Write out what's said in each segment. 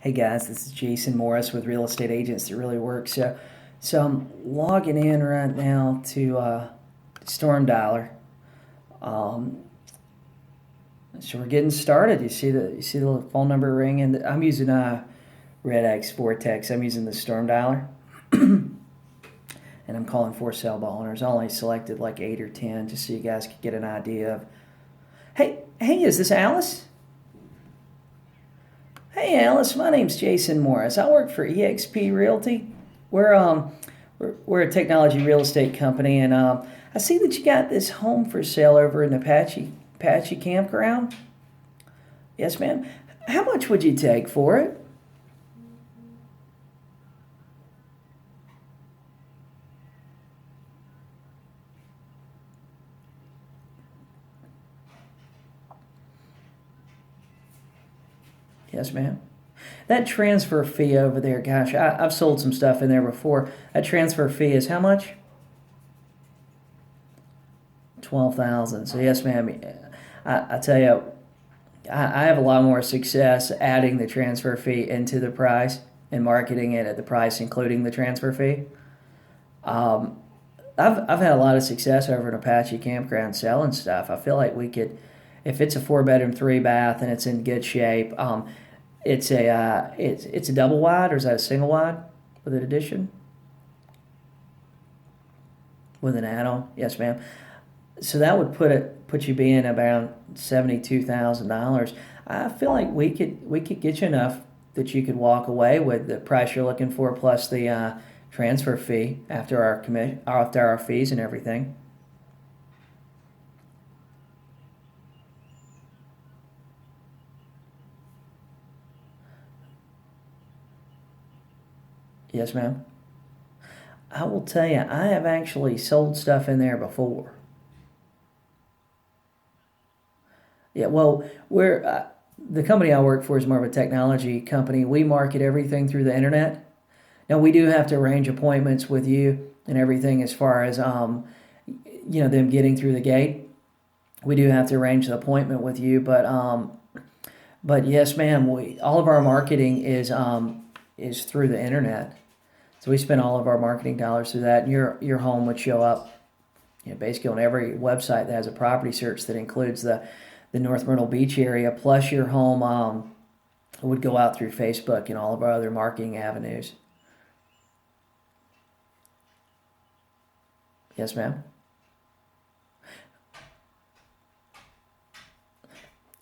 Hey guys, this is Jason Morris with Real Estate Agents That Really Work. So I'm logging in right now to Storm Dialer. Um, so we're getting started. You see the phone number ringing. I'm using Redx Vortex. I'm using the Storm Dialer, and I'm calling for sale by owners. I only selected like 8 or 10 just so you guys could get an idea of. Hey, is this Alice? Hey Alice, my name's Jason Morris. I work for eXp Realty. We're a technology real estate company, and I see that you got this home for sale over in Apache Campground. Yes, ma'am. How much would you take for it? Yes, ma'am. That transfer fee over there, gosh, I've sold some stuff in there before. That transfer fee is how much? 12,000. So yes, ma'am. I tell you, I have a lot more success adding the transfer fee into the price and marketing it at the price, including the transfer fee. Um, I've had a lot of success over at Apache Campground selling stuff. I feel like we could, if it's a 4 bedroom, 3 bath, and it's in good shape. It's a double wide, or is that a single wide with an addition with an add-on? Yes, ma'am. So that would put you being about $72,000. I feel like we could get you enough that you could walk away with the price you're looking for plus the transfer fee after our fees and everything. Yes, ma'am. I will tell you, I have actually sold stuff in there before. Yeah, well, the company I work for is more of a technology company. We market everything through the internet. Now we do have to arrange appointments with you and everything as far as them getting through the gate. We do have to arrange an appointment with you, but yes, ma'am. We all of our marketing is through the internet. So we spend all of our marketing dollars through that, and your home would show up, basically on every website that has a property search that includes the North Myrtle Beach area, plus your home would go out through Facebook and all of our other marketing avenues. Yes, ma'am.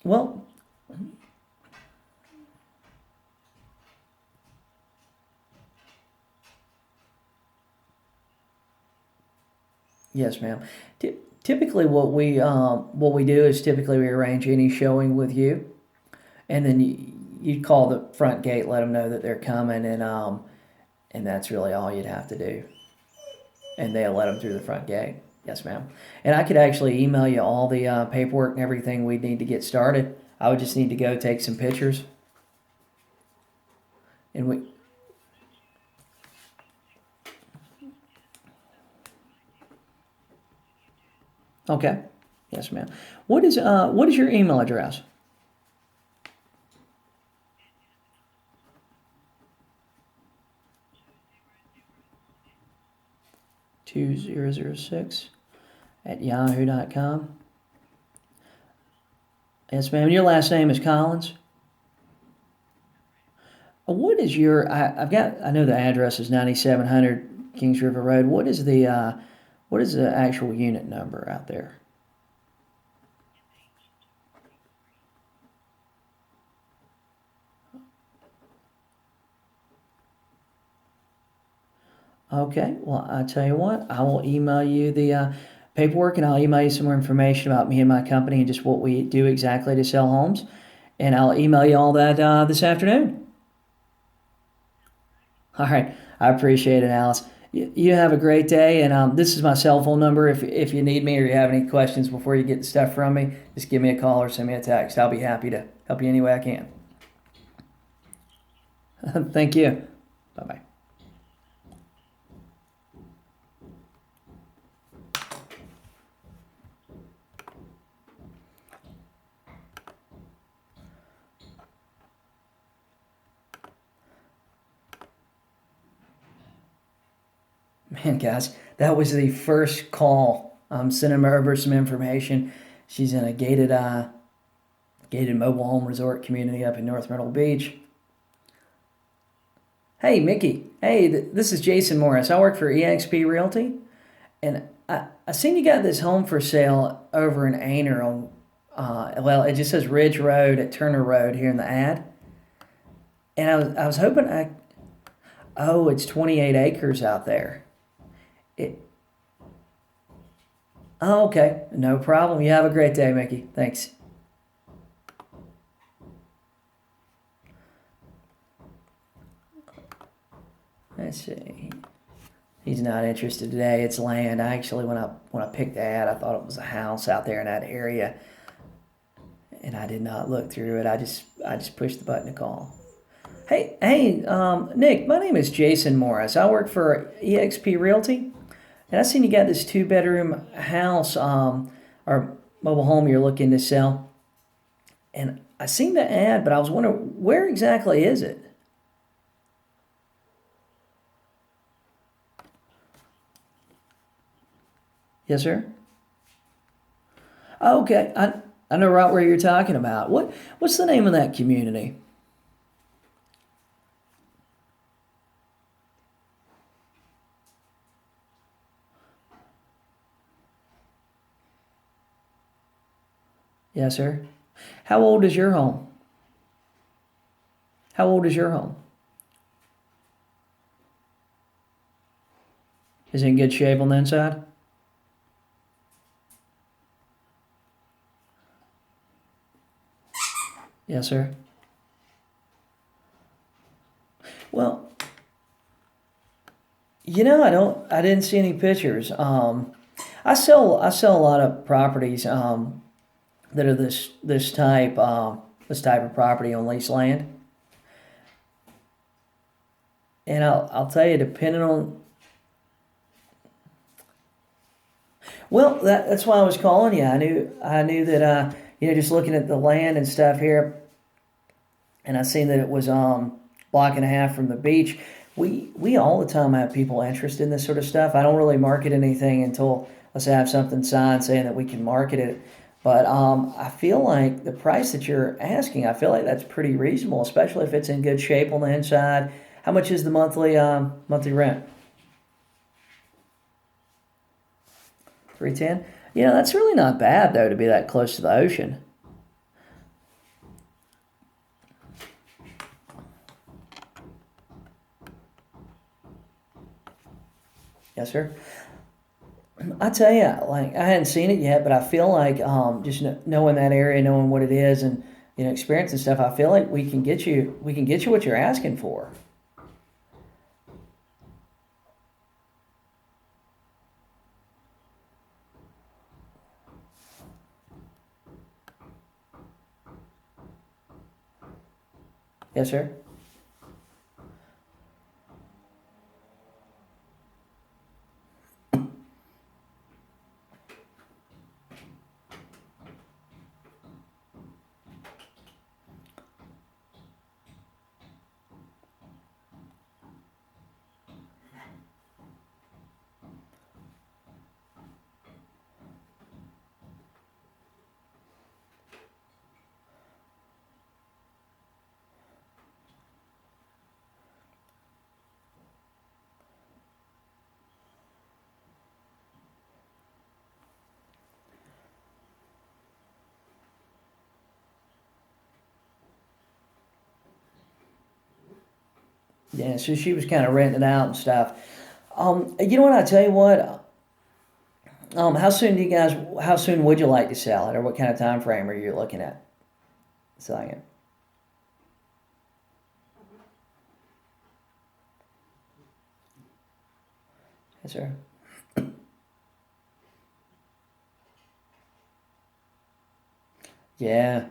Well, yes, ma'am. Typically, what we do is typically we arrange any showing with you, and then you call the front gate, let them know that they're coming, and that's really all you'd have to do, and they'll let them through the front gate. Yes, ma'am. And I could actually email you all the paperwork and everything we need to get started. I would just need to go take some pictures, and we. Okay. Yes, ma'am. What is your email address? 2006 at yahoo.com. Yes, ma'am. Your last name is Collins. What is your? I've got. I know the address is 9700 Kings River Road. What is the actual unit number out there? Okay. Well, I tell you what. I will email you the paperwork, and I'll email you some more information about me and my company and just what we do exactly to sell homes. And I'll email you all that this afternoon. All right. I appreciate it, Alice. You have a great day, and this is my cell phone number. If you need me or you have any questions before you get the stuff from me, just give me a call or send me a text. I'll be happy to help you any way I can. Thank you. Bye bye. Man, guys, that was the first call. I'm sending her over some information. She's in a gated mobile home resort community up in North Myrtle Beach. Hey, Mickey. Hey, this is Jason Morris. I work for eXp Realty, and I seen you got this home for sale over in Aner on, well, it just says Ridge Road at Turner Road here in the ad. And I was hoping oh, it's 28 acres out there. It, oh, okay. No problem. You have a great day, Mickey. Thanks. Let's see. He's not interested today. It's land. I actually, when I picked the ad, I thought it was a house out there in that area, and I did not look through it. I just pushed the button to call. Hey, Nick. My name is Jason Morris. I work for eXp Realty, and I seen you got this 2-bedroom house, or mobile home you're looking to sell, and I seen the ad, but I was wondering where exactly is it? Yes, sir. Oh, okay, I know right where you're talking about. What's the name of that community? Yes, sir. How old is your home? How old is your home? Is it in good shape on the inside? Yes, sir. Well, I didn't see any pictures. I sell a lot of properties that are this type of property on leased land, and I'll tell you, depending on, well, that's why I was calling you. I knew that just looking at the land and stuff here, and I seen that it was block and a half from the beach. We all the time have people interested in this sort of stuff. I don't really market anything until let's say I have something signed saying that we can market it. But I feel like the price that you're asking, I feel like that's pretty reasonable, especially if it's in good shape on the inside. How much is the monthly rent? 310. That's really not bad though to be that close to the ocean. Yes, sir. I tell you, like I hadn't seen it yet, but I feel like just knowing that area, knowing what it is, and experience and stuff, I feel like we can get you what you're asking for. Yes, sir. Yeah, so she was kind of renting it out and stuff. You know what? I tell you what. How soon would you like to sell it, or what kind of time frame are you looking at selling it? Yes, sir. Yeah,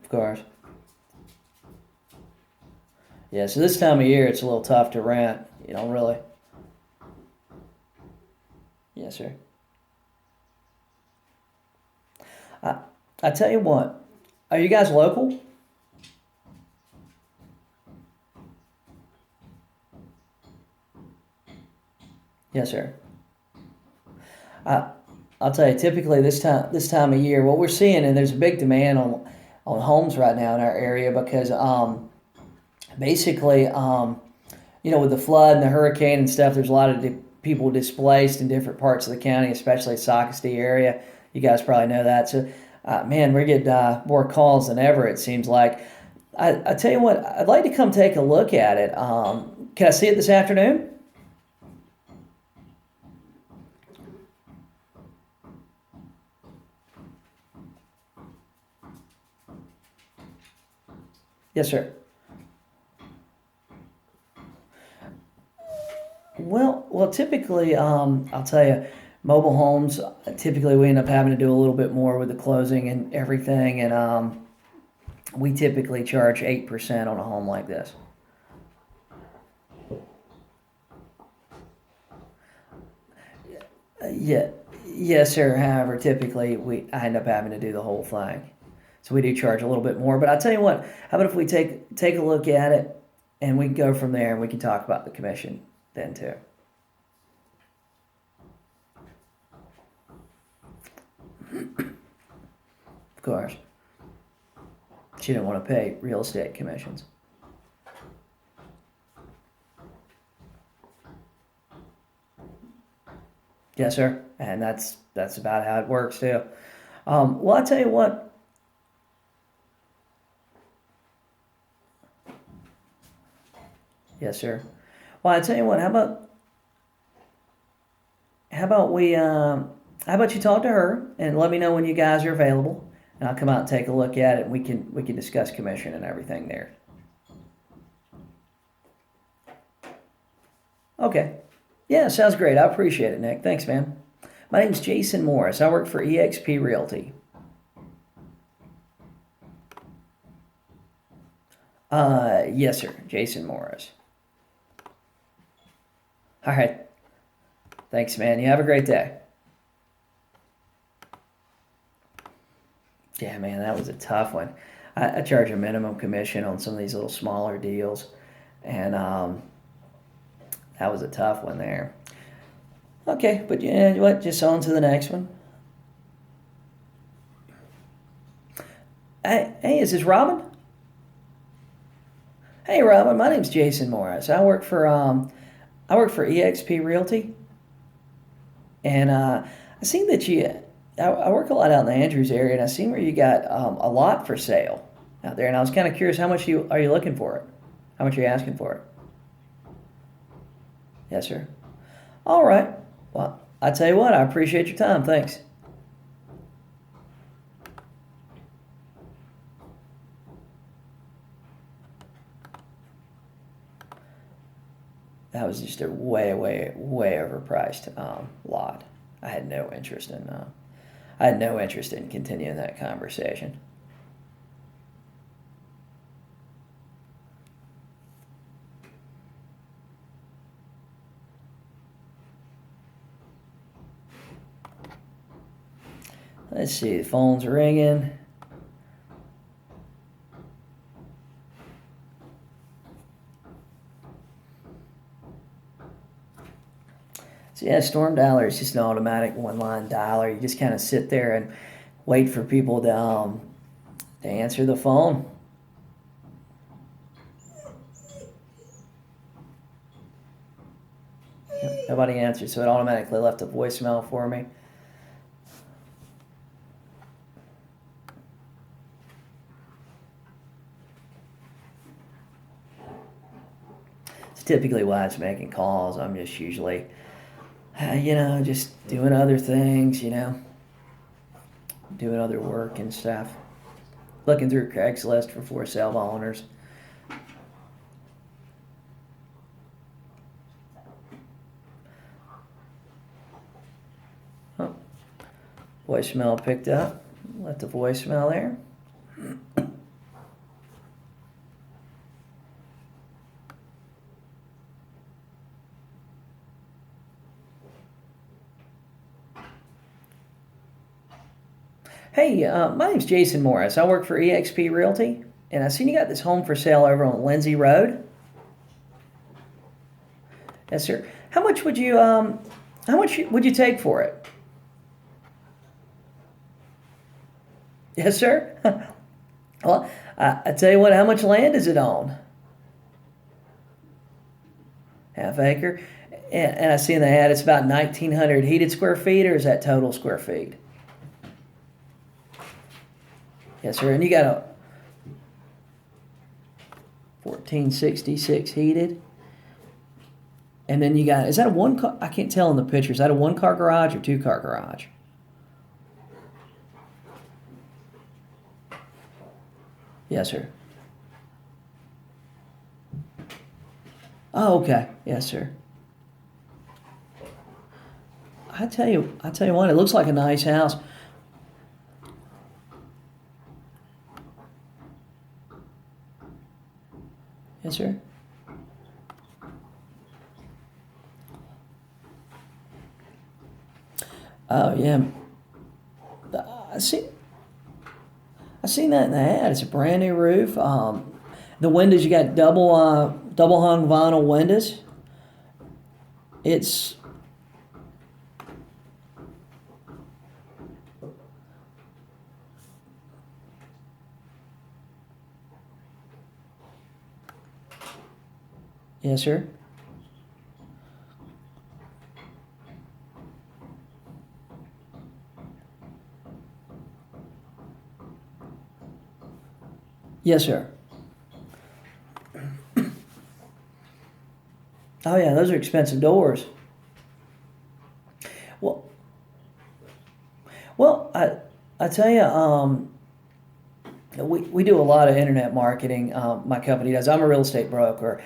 of course. Yeah, so this time of year it's a little tough to rent. Really. Yes, sir. I tell you what, are you guys local? Yes, sir. I, I'll tell you, typically this time of year, what we're seeing, and there's a big demand on homes right now in our area because basically with the flood and the hurricane and stuff, there's a lot of people displaced in different parts of the county, especially Socastee area. You guys probably know that. So, man, we're getting more calls than ever. It seems like. I tell you what, I'd like to come take a look at it. Can I see it this afternoon? Yes, sir. Well, typically, I'll tell you, mobile homes. Typically, we end up having to do a little bit more with the closing and everything, and we typically charge 8% on a home like this. Yeah, yes, sir. However, typically I end up having to do the whole thing, so we do charge a little bit more. But I tell you what, how about if we take a look at it, and we can go from there, and we can talk about the commission then too. Of course, she didn't want to pay real estate commissions. Yes, sir, and that's about how it works too. Well, I tell you what. Yes, sir. Well, I tell you what. How about we how about you talk to her and let me know when you guys are available, and I'll come out and take a look at it, and we can discuss commission and everything there. Okay. Yeah, sounds great. I appreciate it, Nick. Thanks, man. My name's Jason Morris. I work for EXP Realty. Yes, sir. Jason Morris. All right. Thanks, man. You have a great day. Yeah, man, that was a tough one. I charge a minimum commission on some of these little smaller deals, and that was a tough one there. Okay, but yeah, what? Just on to the next one. Hey, is this Robin? Hey, Robin. My name's Jason Morris. I work for EXP Realty, and I seen that I work a lot out in the Andrews area, and I seen where you got a lot for sale out there, and I was kind of curious how much you are you looking for it? How much are you asking for it? Yes, sir. All right. Well, I tell you what, I appreciate your time. Thanks. That was just a way, way, way overpriced lot. I had no interest in. I had no interest in continuing that conversation. Let's see. The phone's ringing. So yeah, Storm Dialer is just an automatic one-line dialer. You just kind of sit there and wait for people to answer the phone. Nobody answered, so it automatically left a voicemail for me. It's typically why it's making calls. I'm just usually, just doing other things, doing other work and stuff. Looking through Craigslist for sale by owners. Oh, voicemail picked up. Left a voicemail there. Hey, my name's Jason Morris. I work for eXp Realty, and I seen you got this home for sale over on Lindsay Road. Yes, sir. How much would you take for it? Yes, sir. Well, I tell you what. How much land is it on? Half acre. And I see in the ad it's about 1,900 heated square feet, or is that total square feet? Yes, sir. And you got a 1466 heated. And then you got, is that a one car? I can't tell in the picture. Is that a one car garage or two car garage? Yes, sir. Oh, okay. Yes, sir. I tell you what, it looks like a nice house. Yes, sir. Oh, yeah. I see. I seen that in the ad. It's a brand new roof. The windows, you got double hung vinyl windows. It's yes, sir. Yes, sir. Oh yeah, those are expensive doors. Well, I tell you, we do a lot of internet marketing. My company does. I'm a real estate broker.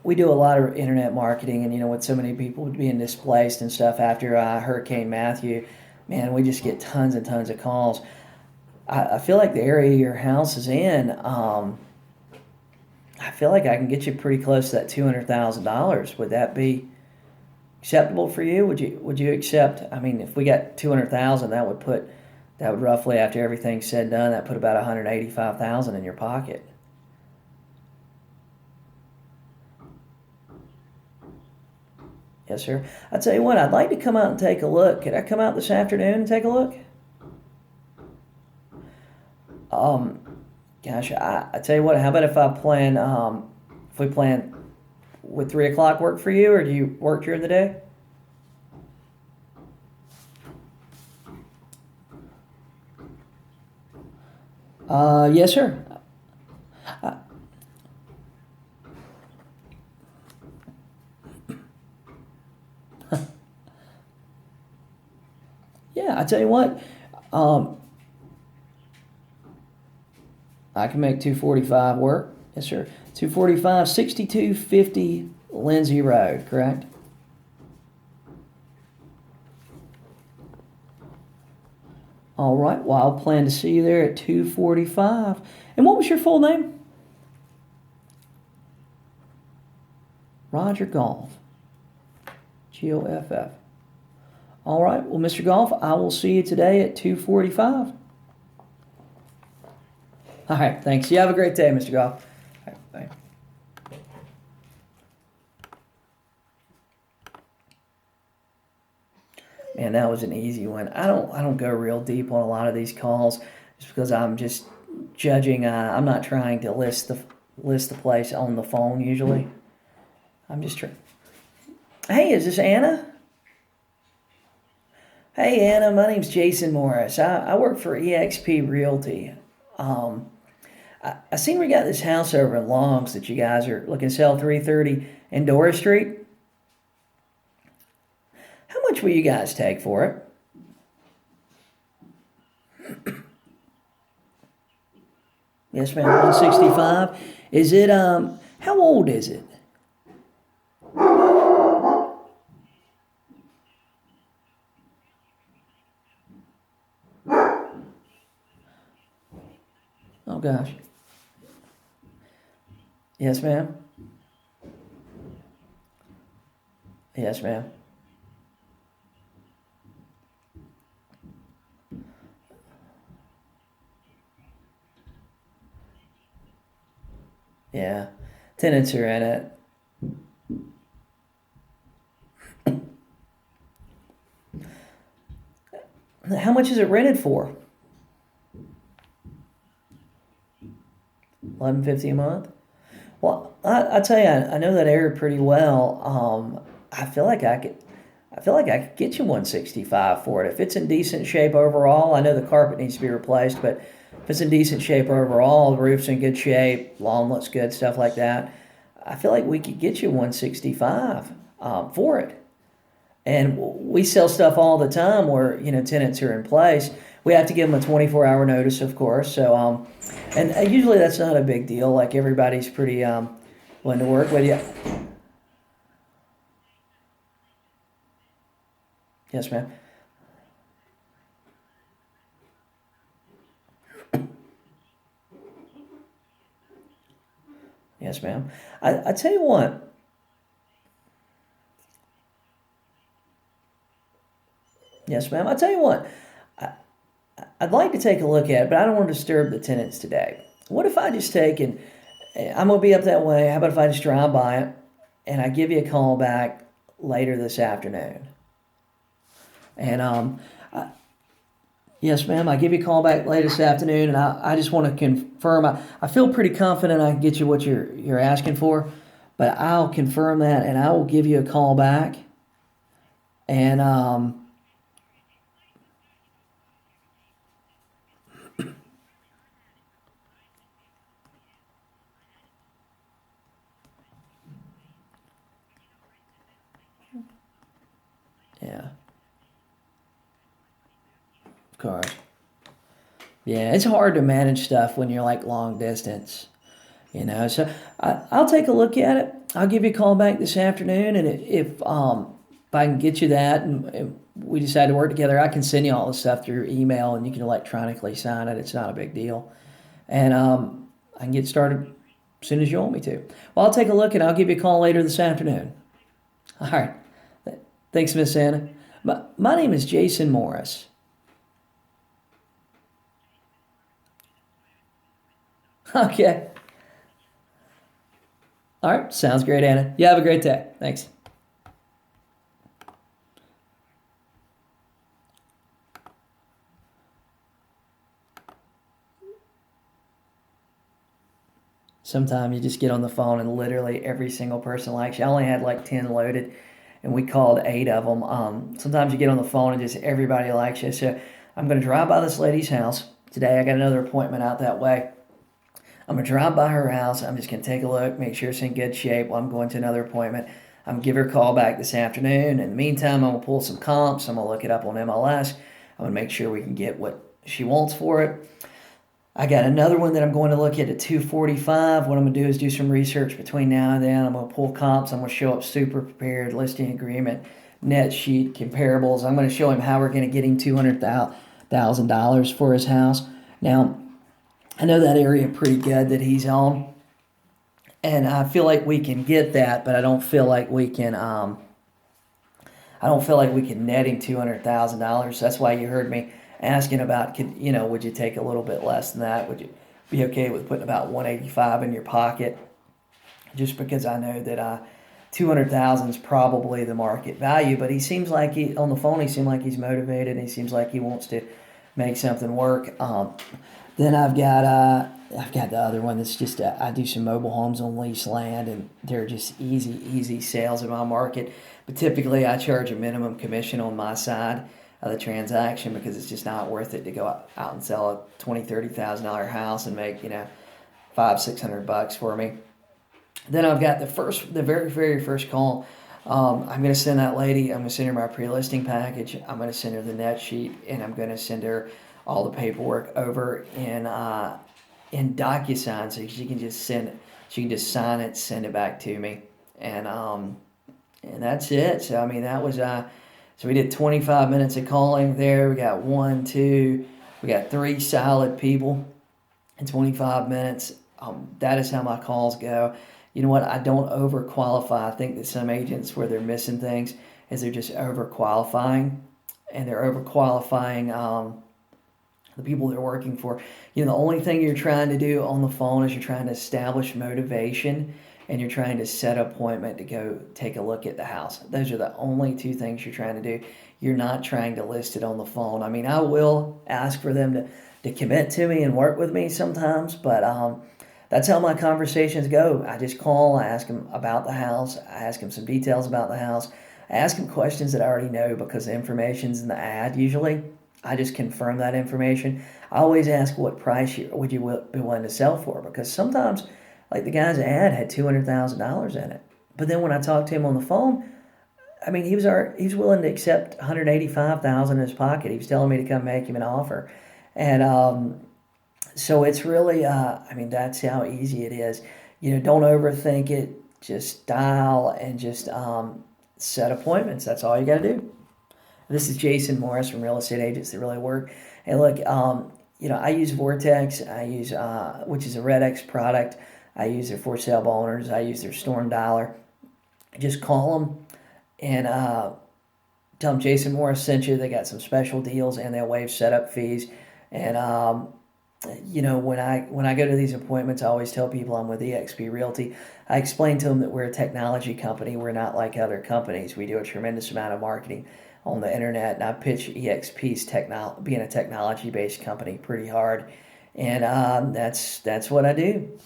We do a lot of internet marketing, and with so many people being displaced and stuff after Hurricane Matthew, man, we just get tons and tons of calls. I feel like the area your house is in, I feel like I can get you pretty close to that $200,000. Would that be acceptable for you? Would you accept? I mean, if we got 200,000, that would roughly, after everything's said and done, that put about 185,000 in your pocket. Yes, sir. I tell you what, I'd like to come out and take a look. Could I come out this afternoon and take a look? Um, Gosh, I tell you what. How about if we plan, would 3 o'clock work for you, or do you work during the day? Yes, sir. Uh, yeah, I tell you what. Um, I can make 245 work. Yes, sir. 245, 6250 Lindsay Road, correct? All right. Well, I'll plan to see you there at 245. And what was your full name? Roger Golf. Goff. All right. Well, Mr. Golf, I will see you today at 245. All right. Thanks. You have a great day, Mr. Golf. All right, bye. Man, that was an easy one. I don't go real deep on a lot of these calls just because I'm just judging. I'm not trying to list the place on the phone usually. I'm just trying. Hey, is this Anna? Hey, Anna. My name's Jason Morris. I work for eXp Realty. Um, I seen we got this house over in Longs that you guys are looking to sell, 330 Endora Street. How much will you guys take for it? Yes, ma'am. 165. Is it how old is it? Oh gosh. Yes, ma'am. Yes, ma'am. Tenants are in it. How much is it rented for? $11.50 a month. Well, I tell you, I know that area pretty well. I feel like I could get you 165 for it if it's in decent shape overall. I know the carpet needs to be replaced, but if it's in decent shape overall, the roof's in good shape, lawn looks good, stuff like that, I feel like we could get you 165 for it. And we sell stuff all the time where tenants are in place. We have to give them a 24-hour notice, of course. So and usually that's not a big deal. Like everybody's pretty willing to work with you. Yes, ma'am. Yes, ma'am. I tell you what. Yes, ma'am. I tell you what. I, I'd like to take a look at it, but I don't want to disturb the tenants today. What if I just take and I'm gonna be up that way. How about if I just drive by it and I give you a call back later this afternoon? And yes, ma'am. I give you a call back later this afternoon, and I just want to confirm. I feel pretty confident I can get you what you're asking for, but I'll confirm that, and I will give you a call back. And yeah, of course. Yeah, it's hard to manage stuff when you're like long distance. So I'll take a look at it. I'll give you a call back this afternoon, and if I can get you that, and we decide to work together, I can send you all the stuff through email, and you can electronically sign it. It's not a big deal, and I can get started as soon as you want me to. Well, I'll take a look, and I'll give you a call later this afternoon. All right. Thanks, Miss Anna. My name is Jason Morris. Okay. All right. Sounds great, Anna. You have a great day. Thanks. Sometimes you just get on the phone and literally every single person likes you. I only had like 10 loaded and we called 8 of them. Sometimes you get on the phone and just everybody likes you. So I'm going to drive by this lady's house today. I got another appointment out that way. I'm going to drive by her house. I'm just going to take a look, make sure it's in good shape while I'm going to another appointment. I'm going to give her a call back this afternoon. In the meantime, I'm going to pull some comps. I'm going to look it up on MLS. I'm going to make sure we can get what she wants for it. I got another one that I'm going to look at 245. What I'm going to do is do some research between now and then. I'm going to pull comps. I'm going to show up super prepared, listing agreement, net sheet, comparables. I'm going to show him how we're going to get him $200,000 for his house. Now, I know that area pretty good that he's on, and I feel like we can get that, but I don't feel like we can. I don't feel like we can net him $200,000. That's why you heard me asking about, would you take a little bit less than that? Would you be okay with putting about 185 in your pocket? Just because I know that 200,000 is probably the market value, but he seems like on the phone. He seems like he's motivated. And he seems like he wants to make something work. Then I've got the other one that's just I do some mobile homes on leased land, and they're just easy sales in my market. But typically, I charge a minimum commission on my side of the transaction because it's just not worth it to go out and sell a $20,000-$30,000 house and make $500-$600 for me. Then I've got the very first call. I'm going to send that lady. I'm going to send her my pre-listing package. I'm going to send her the net sheet, and I'm going to send her all the paperwork over in DocuSign, so she can just send it. She can just sign it, send it back to me, and that's it. So I mean, that was so we did 25 minutes of calling there. We got we got 3 solid people in 25 minutes. That is how my calls go. You know what? I don't overqualify. I think that some agents, where they're missing things, is they're just overqualifying, and they're overqualifying the people they're working for. The only thing you're trying to do on the phone is you're trying to establish motivation. and you're trying to set an appointment to go take a look at the house. Those are the only two things you're trying to do. You're not trying to list it on the phone. I mean, I will ask for them to commit to me and work with me sometimes, but that's how my conversations go. I just call, I ask them about the house, I ask them some details about the house, I ask them questions that I already know because the information's in the ad usually. I just confirm that information. I always ask what price would you be willing to sell for, because sometimes, like the guy's ad had $200,000 in it, but then when I talked to him on the phone, I mean, he was willing to accept 185,000 in his pocket. He was telling me to come make him an offer, and so it's really, I mean, that's how easy it is. Don't overthink it. Just dial and just set appointments. That's all you got to do. This is Jason Morris from Real Estate Agents That Really Work. And look, I use Vortex. I use, which is a Redx product. I use their for sale by owners. I use their storm dialer. Just call them and tell them Jason Morris sent you. They got some special deals and they'll waive setup fees. And when I go to these appointments, I always tell people I'm with eXp Realty. I explain to them that we're a technology company. We're not like other companies. We do a tremendous amount of marketing on the internet, and I pitch eXp's being a technology-based company pretty hard, and that's what I do.